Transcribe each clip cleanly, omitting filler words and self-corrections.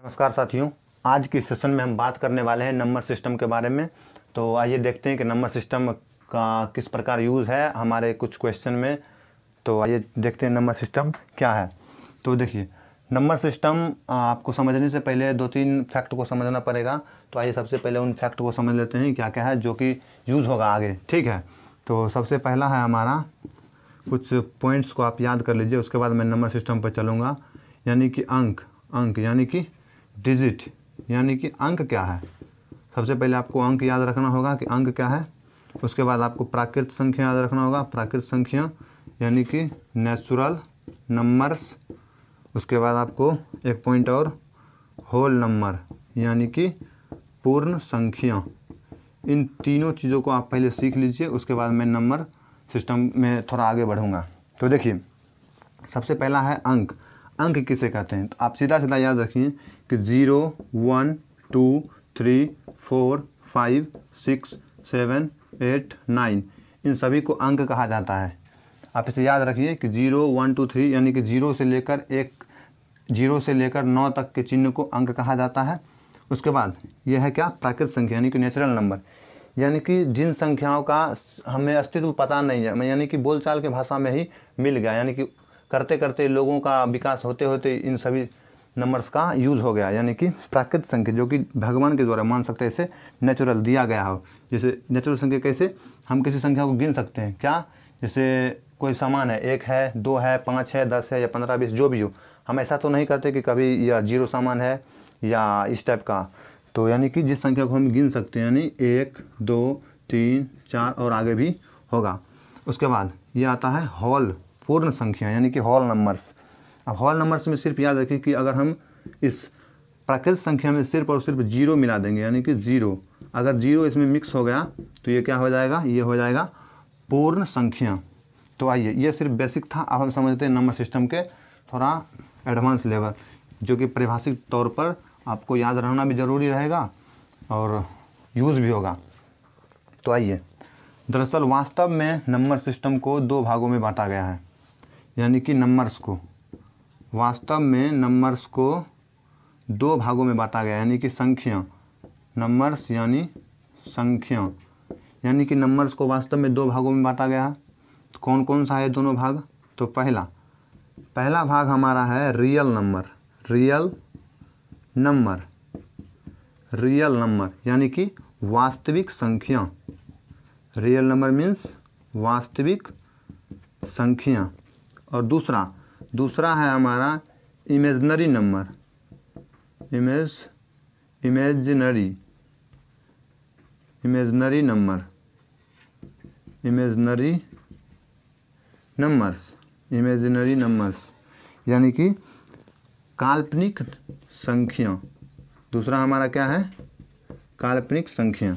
नमस्कार साथियों, आज के सेशन में हम बात करने वाले हैं नंबर सिस्टम के बारे में। तो आइए देखते हैं कि नंबर सिस्टम का किस प्रकार यूज़ है हमारे कुछ क्वेश्चन में। तो आइए देखते हैं नंबर सिस्टम क्या है। तो देखिए, नंबर सिस्टम आपको समझने से पहले 2-3 फैक्ट को समझना पड़ेगा। तो आइए सबसे पहले उन फैक्ट को समझ लेते हैं क्या क्या है जो कि यूज़ होगा आगे। ठीक है, तो सबसे पहला है हमारा, कुछ पॉइंट्स को आप याद कर लीजिए, उसके बाद मैं नंबर सिस्टम पर चलूँगा। यानी कि अंक यानी कि डिजिट, यानी कि अंक क्या है। सबसे पहले आपको अंक याद रखना होगा कि अंक क्या है। उसके बाद आपको प्राकृत संख्या याद रखना होगा, प्राकृत संख्या यानी कि नेचुरल नंबर्स। उसके बाद आपको एक पॉइंट और, होल नंबर यानी कि पूर्ण संख्या। इन तीनों चीज़ों को आप पहले सीख लीजिए, उसके बाद मैं नंबर सिस्टम में थोड़ा आगे बढ़ूँगा। तो देखिए, सबसे पहला है अंक। अंक किसे कहते हैं, तो आप सीधा सीधा याद रखिए कि 0, 1, 2, 3, 4, 5, 6, 7, 8, 9 इन सभी को अंक कहा जाता है। आप इसे याद रखिए कि 0, 1, 2, 3 यानी कि 0 से लेकर 9 तक के चिन्ह को अंक कहा जाता है। उसके बाद यह है क्या, प्राकृत संख्या यानी कि नेचुरल नंबर, यानी कि जिन संख्याओं का हमें अस्तित्व पता नहीं है, यानी कि बोलचाल की भाषा में ही मिल गया, यानी कि करते करते लोगों का विकास होते होते इन सभी नंबर्स का यूज़ हो गया, यानी कि प्राकृत संख्या जो कि भगवान के द्वारा मान सकते हैं, इसे नेचुरल दिया गया हो। जैसे नेचुरल संख्या कैसे, हम किसी संख्या को गिन सकते हैं क्या, जैसे कोई सामान है, 1 है, 2 है, 5 है, 10 है या 15, 20 जो भी हो। हम ऐसा तो नहीं करते कि कभी या 0 सामान है या इस टाइप का। तो यानी कि जिस संख्या को हम गिन सकते हैं, यानी 1, 2, 3, 4 और आगे भी होगा। उसके बाद ये आता है होल, पूर्ण संख्या यानी कि होल नंबर्स। अब होल नंबर्स में सिर्फ याद रखिए कि अगर हम इस प्राकृत संख्या में सिर्फ और सिर्फ 0 मिला देंगे, यानी कि 0, अगर 0 इसमें मिक्स हो गया तो ये क्या हो जाएगा, ये हो जाएगा पूर्ण संख्या। तो आइए, ये सिर्फ बेसिक था। अब हम समझते हैं नंबर सिस्टम के थोड़ा एडवांस लेवल, जो कि परिभाषिक तौर पर आपको याद रहना भी ज़रूरी रहेगा और यूज़ भी होगा। तो आइए, दरअसल वास्तव में नंबर सिस्टम को 2 भागों में बांटा गया है, यानी कि नंबर्स को, वास्तव में नंबर्स को 2 भागों में बांटा गया, यानी कि संख्या, नंबर्स यानी संख्या, यानी कि नंबर्स को वास्तव में 2 भागों में बांटा गया है। तो कौन कौन सा है दोनों भाग, तो पहला भाग हमारा है रियल नंबर। रियल नंबर यानी कि वास्तविक संख्या। रियल नंबर मीन्स वास्तविक संख्या। और दूसरा है हमारा इमेजिनरी नंबर, इमेजिनरी नंबर्स यानी कि काल्पनिक संख्या। दूसरा हमारा क्या है, काल्पनिक संख्या।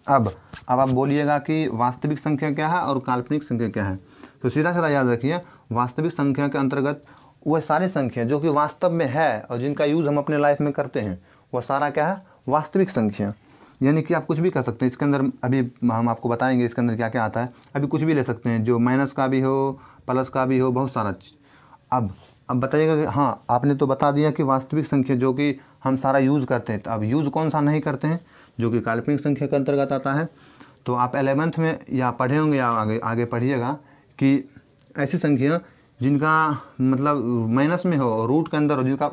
अब आप बोलिएगा कि वास्तविक संख्या क्या है और काल्पनिक संख्या क्या है। तो सीधा सीधा याद रखिए, वास्तविक संख्या के अंतर्गत वह सारी संख्या जो कि वास्तव में है और जिनका यूज़ हम अपने लाइफ में करते हैं, वह सारा क्या है, वास्तविक संख्या। यानी कि आप कुछ भी कर सकते हैं इसके अंदर। अभी हम आपको बताएंगे इसके अंदर क्या क्या आता है। अभी कुछ भी ले सकते हैं, जो माइनस का भी हो, प्लस का भी हो, बहुत सारा चीज़। अब बताइएगा कि हाँ, आपने तो बता दिया कि वास्तविक संख्या जो कि हम सारा यूज़ करते हैं, तो अब यूज़ कौन सा नहीं करते हैं, जो कि काल्पनिक संख्या के अंतर्गत आता है। तो आप 11th में या पढ़े होंगे या आगे पढ़िएगा कि ऐसी संख्या जिनका मतलब माइनस में हो, रूट के अंदर हो, जिनका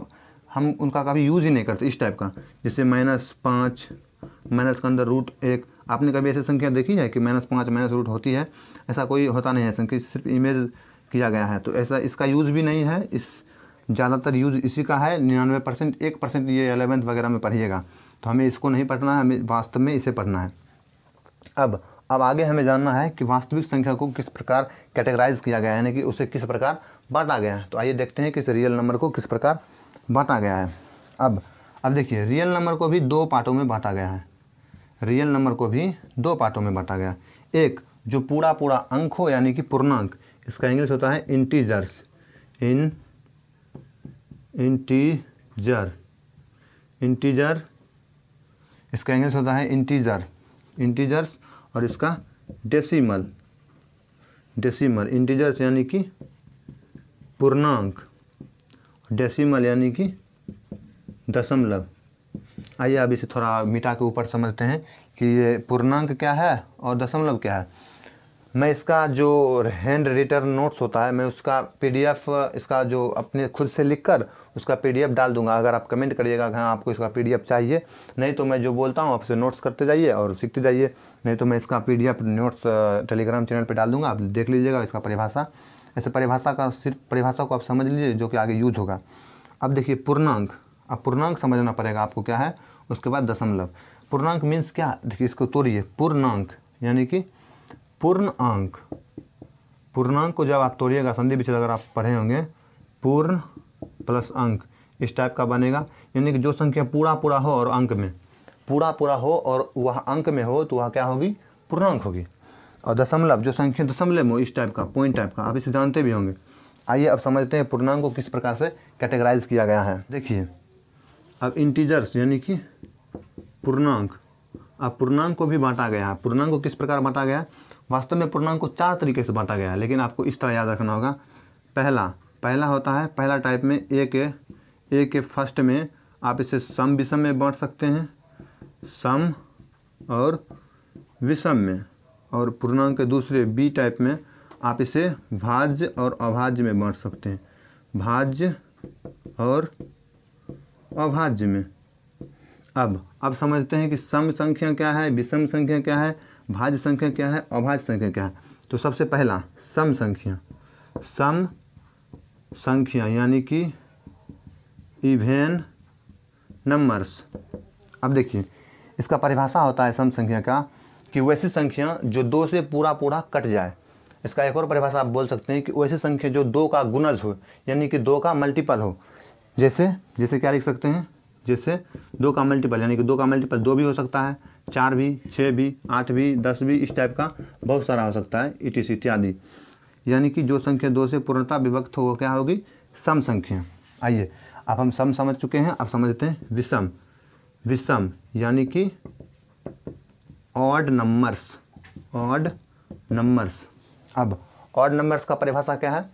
हम उनका कभी यूज़ ही नहीं करते, इस टाइप का। जैसे -5, माइनस के अंदर √1। आपने कभी ऐसी संख्या देखी है कि -5 माइनस रूट होती है? ऐसा कोई होता नहीं है, संख्या सिर्फ इमेज किया गया है। तो ऐसा इसका यूज़ भी नहीं है, इस ज़्यादातर यूज़ इसी का है। 99%, 1% ये 11th वगैरह में पढ़िएगा। तो हमें इसको नहीं पढ़ना है, हमें वास्तव में इसे पढ़ना है। अब आगे हमें जानना है कि वास्तविक संख्या को किस प्रकार कैटेगराइज किया गया है, यानी कि उसे किस प्रकार बांटा गया है। तो आइए देखते हैं कि इस रियल नंबर को किस प्रकार बांटा गया है। अब देखिए, रियल नंबर को भी 2 पार्टों में बांटा गया है। रियल नंबर को भी 2 पार्टों में बांटा गया। एक जो पूरा अंक हो, यानी कि पूर्णांक, इसका इंग्लिश होता है इंटीजर्स। इंटीजर इसका इंग्लिश होता है इंटीजर्स। और इसका डेसिमल, इंटीजर्स यानी कि पूर्णांक, डेसिमल यानी कि दशमलव। आइए अब इसे थोड़ा मिटा के ऊपर समझते हैं कि ये पूर्णांक क्या है और दशमलव क्या है। मैं इसका जो हैंड रिटन नोट्स होता है मैं उसका PDF इसका जो अपने खुद से लिखकर उसका PDF डाल दूंगा। अगर आप कमेंट करिएगा कि हाँ आपको इसका PDF चाहिए, नहीं तो मैं जो बोलता हूँ आपसे नोट्स करते जाइए और सीखते जाइए, नहीं तो मैं इसका PDF नोट्स टेलीग्राम चैनल पर डाल दूँगा, आप देख लीजिएगा इसका परिभाषा। ऐसे परिभाषा का सिर्फ परिभाषा को आप समझ लीजिए जो कि आगे यूज होगा। अब देखिए पूर्णांक, अब पूर्णांक समझना पड़ेगा आपको क्या है, उसके बाद दशमलव। पूर्णांक मीन्स क्या, देखिए इसको तोड़िए, पूर्णांक यानी कि पूर्ण अंक। पूर्णांक को जब आप तोड़िएगा संधि विच्छेद अगर आप पढ़े होंगे, पूर्ण प्लस अंक इस टाइप का बनेगा, यानी कि जो संख्या पूरा पूरा हो और अंक में पूरा पूरा हो और वह अंक में हो तो वह क्या होगी, पूर्णांक होगी। और दशमलव जो संख्या दशमलव में हो इस टाइप का, पॉइंट टाइप का, आप इसे जानते भी होंगे। आइए अब समझते हैं पूर्णांक को किस प्रकार से कैटेगराइज किया गया है। देखिए अब इंटीजर्स यानी कि पूर्णांक, अब पूर्णांक को भी बांटा गया है। पूर्णांक को किस प्रकार बांटा गया है, वास्तव में पूर्णांक को 4 तरीके से बांटा गया है, लेकिन आपको इस तरह याद रखना होगा। पहला होता है, पहला टाइप में ए के फर्स्ट में आप इसे सम विषम में बांट सकते हैं, सम और विषम में। और पूर्णांक के दूसरे बी टाइप में आप इसे भाज्य और अभाज्य में बांट सकते हैं, भाज्य और अभाज्य में। अब समझते हैं कि सम संख्या क्या है, विषम संख्या क्या है, भाज्य संख्या क्या है, अभाज्य संख्या क्या है। तो सबसे पहला सम संख्या, सम संख्या यानी कि इवेन नंबर्स। अब देखिए इसका परिभाषा होता है सम संख्या का कि वैसी संख्या जो 2 से पूरा पूरा कट जाए। इसका एक और परिभाषा आप बोल सकते हैं कि वैसी संख्या जो 2 का गुणज हो, यानी कि 2 का मल्टीपल हो। जैसे क्या लिख सकते हैं, जैसे 2 का मल्टीपल, यानी कि 2 का मल्टीपल 2 भी हो सकता है, 4 भी, 6 भी, 8 भी, 10 भी, इस टाइप का बहुत सारा हो सकता है, etc इत्यादि। यानी कि जो संख्या 2 से पूर्णतः विभक्त हो क्या होगी, सम संख्या। आइए अब हम सम समझ चुके हैं, अब समझते हैं विषम। विषम यानी कि ऑड नंबर्स, ऑड नंबर्स। अब ऑड नंबर्स का परिभाषा क्या है,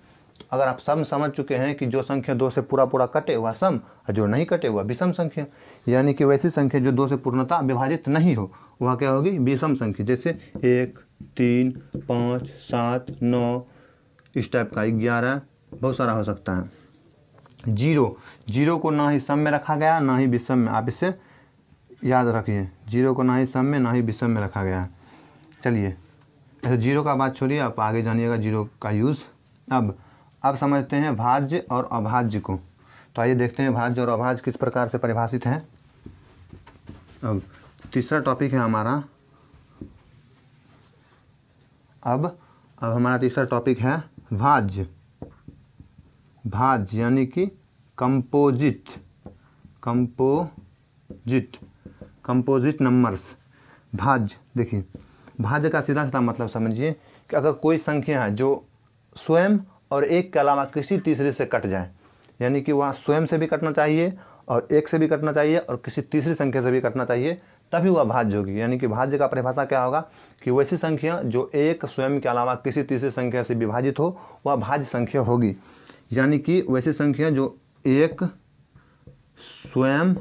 अगर आप सम समझ चुके हैं कि जो संख्या 2 से पूरा पूरा कटे वह सम, और जो नहीं कटे वह विषम संख्या, यानी कि वैसी संख्या जो 2 से पूर्णतः विभाजित नहीं हो वह क्या होगी, विषम संख्या। जैसे 1, 3, 5, 7, 9 इस टाइप का, 11 बहुत सारा हो सकता है। जीरो को ना ही सम में रखा गया ना ही विषम में, आप इसे याद रखिए, जीरो को ना ही सम में ना ही विषम में रखा गया है। चलिए ऐसे जीरो का बात छोड़िए, आप आगे जानिएगा जीरो का यूज़। अब समझते हैं भाज्य और अभाज्य को। तो आइए देखते हैं भाज्य और अभाज्य किस प्रकार से परिभाषित हैं। अब तीसरा टॉपिक है हमारा, अब हमारा तीसरा टॉपिक है भाज्य। भाज्य यानी कि कंपोजिट नंबर्स। भाज्य, देखिए भाज्य का सीधा सीधा मतलब समझिए कि अगर कोई संख्या है जो स्वयं और एक के अलावा किसी तीसरे से कट जाए, यानी कि वह स्वयं से भी कटना चाहिए और एक से भी कटना चाहिए और किसी तीसरी संख्या से भी कटना चाहिए, तभी वह भाज्य होगी। यानी कि भाज्य का परिभाषा क्या होगा कि वैसी संख्या जो एक स्वयं के अलावा किसी तीसरी संख्या से विभाजित हो वह भाज्य संख्या होगी। यानी कि वैसी संख्या जो एक स्वयं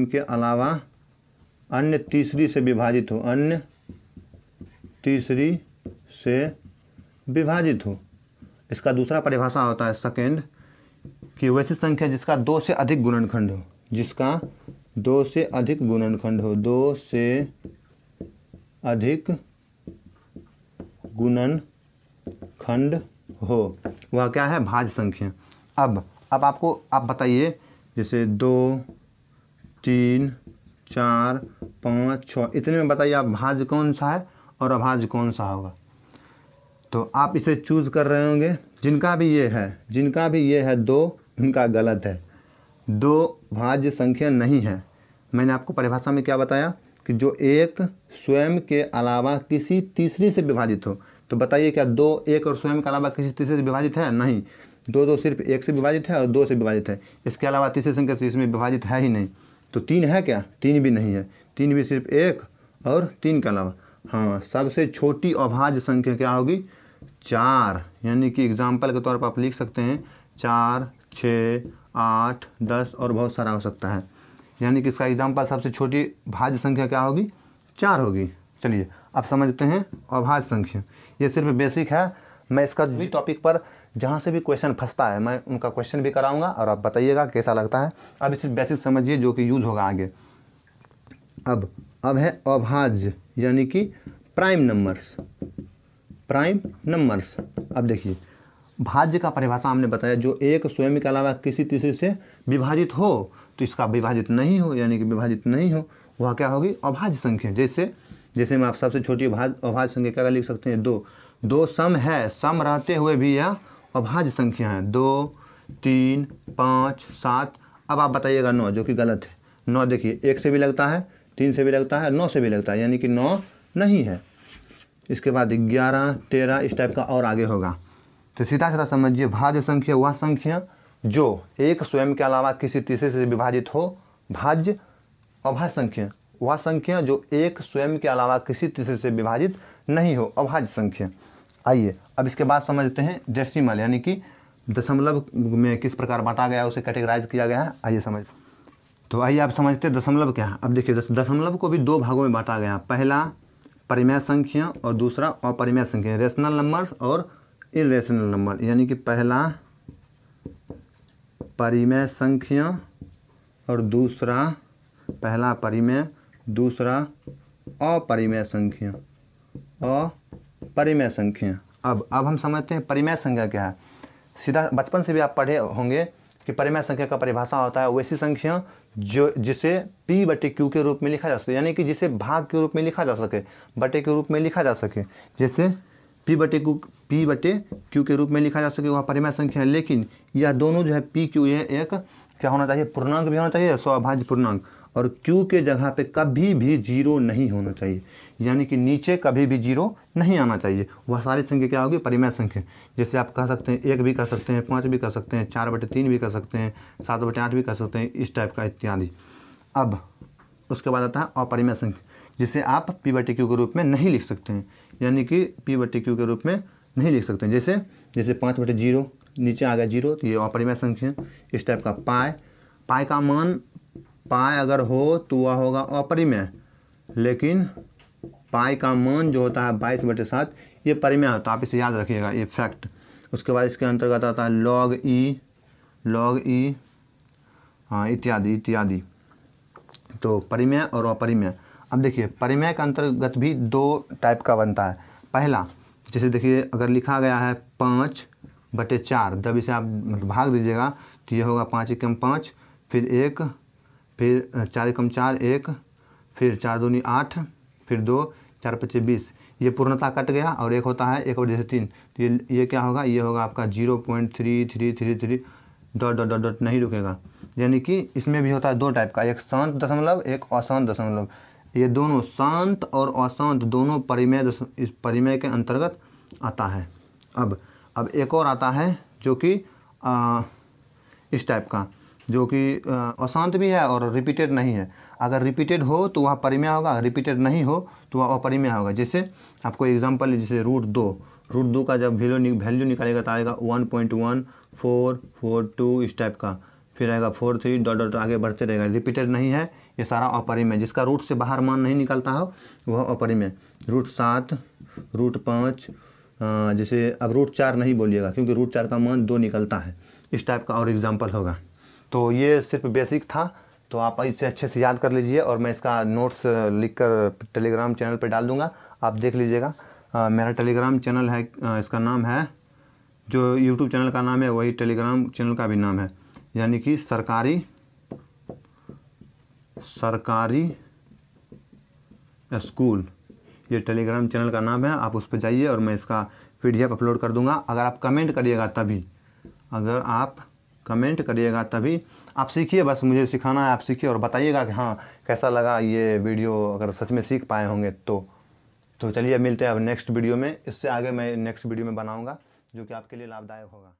के अलावा अन्य तीसरी से विभाजित हो, अन्य तीसरी से विभाजित हो। इसका दूसरा परिभाषा होता है सेकेंड, कि वैसी संख्या जिसका 2 से अधिक गुणनखंड हो, जिसका 2 से अधिक गुणनखंड हो, 2 से अधिक गुणनखंड हो, वह क्या है, भाज्य संख्या। अब आप बताइए, जैसे 2, 3, 4, 5, 6 इतने में बताइए आप भाज्य कौन सा है और अभाज्य कौन सा होगा। तो आप इसे चूज़ कर रहे होंगे। जिनका भी ये है 2, उनका गलत है। 2 भाज्य संख्या नहीं है। मैंने आपको परिभाषा में क्या बताया कि जो एक स्वयं के अलावा किसी तीसरी से विभाजित हो। तो बताइए क्या 2 एक और स्वयं के अलावा किसी तीसरे से विभाजित है? नहीं। 2 तो सिर्फ एक से विभाजित है और 2 से विभाजित है, इसके अलावा तीसरी संख्या से इसमें विभाजित है ही नहीं। तो 3 है क्या? 3 भी नहीं है। 3 भी सिर्फ 1 और 3 के अलावा। हाँ, सबसे छोटी अभाज्य संख्या क्या होगी? 4। यानी कि एग्जाम्पल के तौर पर आप लिख सकते हैं 4, 6, 8, 10 और बहुत सारा हो सकता है। यानी कि इसका एग्जाम्पल सबसे छोटी भाज्य संख्या क्या होगी, 4 होगी। चलिए अब समझते हैं अभाज्य संख्या। ये सिर्फ बेसिक है, मैं इसका भी टॉपिक पर जहाँ से भी क्वेश्चन फंसता है मैं उनका क्वेश्चन भी कराऊंगा और आप बताइएगा कैसा लगता है। अब इसे बेसिक समझिए जो कि यूज होगा आगे। अब है अभाज्य यानी कि प्राइम नंबर्स। प्राइम नंबर्स, अब देखिए भाज्य का परिभाषा हमने बताया, जो एक स्वयं के अलावा किसी तीसरे से विभाजित हो तो इसका विभाजित नहीं हो, यानी कि विभाजित नहीं हो, वह क्या होगी, अभाज्य संख्या। जैसे मैं आप सबसे छोटी अभाज्य संख्या क्या लिख सकते हैं, 2 सम है, सम रहते हुए भी यह अभाज्य संख्या है, 2, 3, 5, 7। अब आप बताइएगा 9, जो कि गलत है। 9 देखिए 1 से भी लगता है, 3 से भी लगता है, 9 से भी लगता है, यानी कि 9 नहीं है। इसके बाद 11, 13 इस टाइप का और आगे होगा। तो सीधा सीधा समझिए, भाज्य संख्या वह संख्या जो एक स्वयं के अलावा किसी तीसरे से विभाजित हो। भाज्य अभाज्य संख्या वह संख्या जो एक स्वयं के अलावा किसी तीसरे से विभाजित नहीं हो, अभाज्य संख्या। आइए अब इसके बाद समझते हैं डेसिमल, यानी कि दशमलव में किस प्रकार बांटा गया है, उसे कैटेगराइज किया गया है। आइए समझ, तो आइए आप समझते हैं दशमलव क्या है। अब देखिए दशमलव को भी 2 भागों में बांटा गया। पहला परिमेय संख्या और दूसरा अपरिमेय संख्या, रेशनल नंबर और इरेशनल नंबर। यानी कि पहला परिमेय संख्या और दूसरा, पहला परिमेय, दूसरा अपरिमेय संख्या, अपरिमेय संख्या। अब हम समझते हैं परिमेय संख्या क्या है। सीधा बचपन से भी आप पढ़े होंगे कि परिमेय संख्या का परिभाषा होता है वैसी संख्या जिसे P/Q के रूप में लिखा जा सके, यानी कि जिसे भाग के रूप में लिखा जा सके, बटे के रूप में लिखा जा सके। जैसे P/Q के रूप में लिखा जा सके, वह परिमेय संख्या है। लेकिन यह दोनों जो है PQ, ये एक क्या होना चाहिए, पूर्णांक भी होना चाहिए, स्वाभाज्य पूर्णांक। और Q के जगह पे कभी भी 0 नहीं होना चाहिए, यानी कि नीचे कभी भी 0 नहीं आना चाहिए। वह सारी संख्या क्या होगी, परिमेय संख्या। जैसे आप कह सकते हैं 1 भी कर सकते हैं, 5 भी कर सकते हैं, 4/3 भी कर सकते हैं, 7/8 भी कर सकते हैं, इस टाइप का इत्यादि। अब उसके बाद आता है अपरिमेय संख्या, जिसे आप P/Q के रूप में नहीं लिख सकते हैं, यानी कि P/Q के रूप में नहीं लिख सकते हैं। जैसे 5/0 नीचे आ गया 0, तो ये अपरिमेय संख्या। इस टाइप का पाई का मान, पाई अगर हो तो वह होगा अपरिमेय, लेकिन पाई का मान जो होता है 22/7 ये परिमेय होता है। आप इसे याद रखिएगा, ये फैक्ट। उसके बाद इसके अंतर्गत आता है log e हाँ इत्यादि। तो परिमेय और अपरिमेय। अब देखिए परिमेय का अंतर्गत भी 2 टाइप का बनता है। पहला, जैसे देखिए अगर लिखा गया है 5/4, जब इसे आप भाग दीजिएगा तो ये होगा 5 एकम 5, फिर 1, फिर 4 एकम 4 1, फिर 4 दूनी 8, फिर 2, 4 5 20। ये पूर्णता कट गया और एक होता है 1/3। तो ये क्या होगा, ये होगा आपका 0.3333 डॉट नहीं रुकेगा। यानी कि इसमें भी होता है 2 टाइप का, एक शांत दशमलव, एक अशांत दशमलव। ये दोनों शांत और अशांत दोनों इस परिमेय के अंतर्गत आता है। अब एक और आता है जो कि इस टाइप का, जो कि अशांत भी है और रिपीटेड नहीं है। अगर रिपीटेड हो तो वह परिमेय होगा, रिपीटेड नहीं हो तो वह अपरिमेय होगा। जैसे आपको एग्जांपल, जैसे रूट 2 का जब वैल्यू निकालेगा तो आएगा 1.1442 इस टाइप का, फिर आएगा 43 डॉट आगे बढ़ते रहेगा। रिपीटेड नहीं है, ये सारा अपरिमेय। जिसका रूट से बाहर मान नहीं निकलता हो वह अपरिमेय। रूट 7, रूट 5, जैसे अब रूट 4 नहीं बोलिएगा क्योंकि रूट 4 का मान 2 निकलता है, इस टाइप का और एग्जाम्पल होगा। तो ये सिर्फ बेसिक था, तो आप इसे अच्छे से याद कर लीजिए और मैं इसका नोट्स लिखकर टेलीग्राम चैनल पे डाल दूंगा, आप देख लीजिएगा। मेरा टेलीग्राम चैनल है, इसका नाम है, जो यूट्यूब चैनल का नाम है वही टेलीग्राम चैनल का भी नाम है, यानी कि सरकारी स्कूल, ये टेलीग्राम चैनल का नाम है। आप उस पर जाइए और मैं इसका PDF अपलोड कर दूंगा। अगर आप कमेंट करिएगा तभी आप सीखिए, बस मुझे सिखाना है, आप सीखिए और बताइएगा कि हाँ कैसा लगा ये वीडियो, अगर सच में सीख पाए होंगे तो चलिए मिलते हैं अब नेक्स्ट वीडियो में। इससे आगे मैं नेक्स्ट वीडियो में बनाऊंगा जो कि आपके लिए लाभदायक होगा।